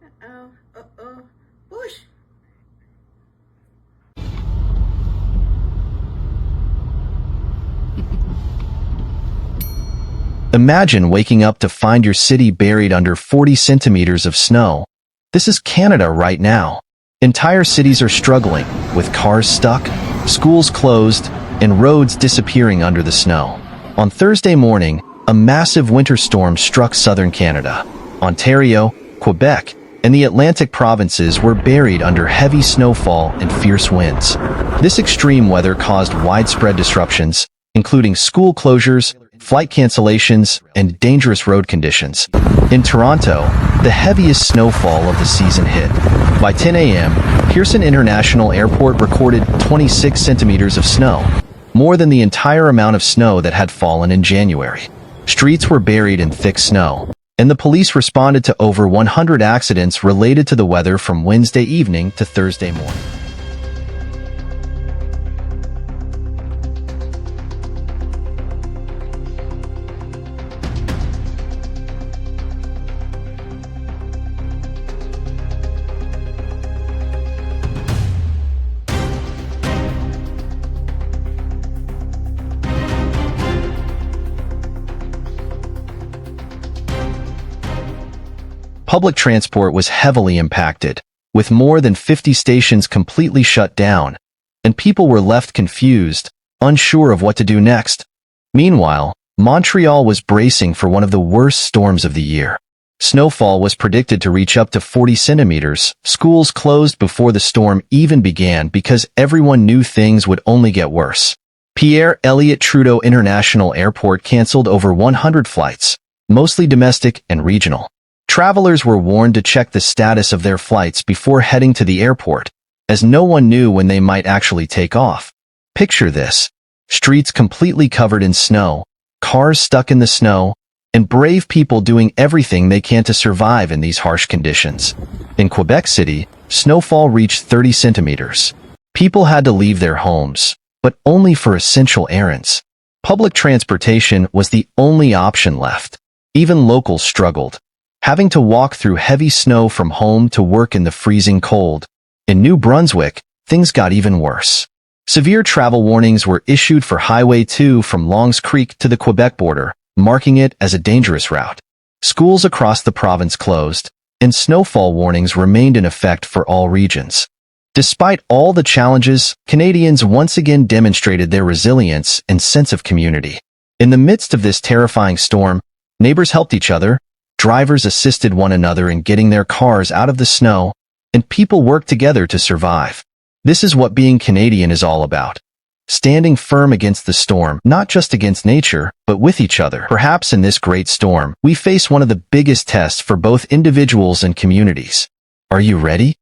Uh-oh, uh-oh, push! Imagine waking up to find your city buried under 40 centimeters of snow. This is Canada right now. Entire cities are struggling, with cars stuck, schools closed, and roads disappearing under the snow. On Thursday morning, a massive winter storm struck southern Canada. Ontario, Quebec, and the Atlantic provinces were buried under heavy snowfall and fierce winds. This extreme weather caused widespread disruptions, including school closures, flight cancellations, and dangerous road conditions. In Toronto, the heaviest snowfall of the season hit. By 10 a.m., Pearson International Airport recorded 26 centimeters of snow, more than the entire amount of snow that had fallen in January. Streets were buried in thick snow, and the police responded to over 100 accidents related to the weather from Wednesday evening to Thursday morning. Public transport was heavily impacted, with more than 50 stations completely shut down, and people were left confused, unsure of what to do next. Meanwhile, Montreal was bracing for one of the worst storms of the year. Snowfall was predicted to reach up to 40 centimeters. Schools closed before the storm even began because everyone knew things would only get worse. Pierre Elliott Trudeau International Airport canceled over 100 flights, mostly domestic and regional. Travelers were warned to check the status of their flights before heading to the airport, as no one knew when they might actually take off. Picture this: streets completely covered in snow, cars stuck in the snow, and brave people doing everything they can to survive in these harsh conditions. In Quebec City, snowfall reached 30 centimeters. People had to leave their homes, but only for essential errands. Public transportation was the only option left. Even locals struggled, having to walk through heavy snow from home to work in the freezing cold. In New Brunswick, things got even worse. Severe travel warnings were issued for Highway 2 from Longs Creek to the Quebec border, marking it as a dangerous route. Schools across the province closed, and snowfall warnings remained in effect for all regions. Despite all the challenges, Canadians once again demonstrated their resilience and sense of community. In the midst of this terrifying storm, neighbors helped each other, drivers assisted one another in getting their cars out of the snow, and people worked together to survive. This is what being Canadian is all about. Standing firm against the storm, not just against nature, but with each other. Perhaps in this great storm, we face one of the biggest tests for both individuals and communities. Are you ready?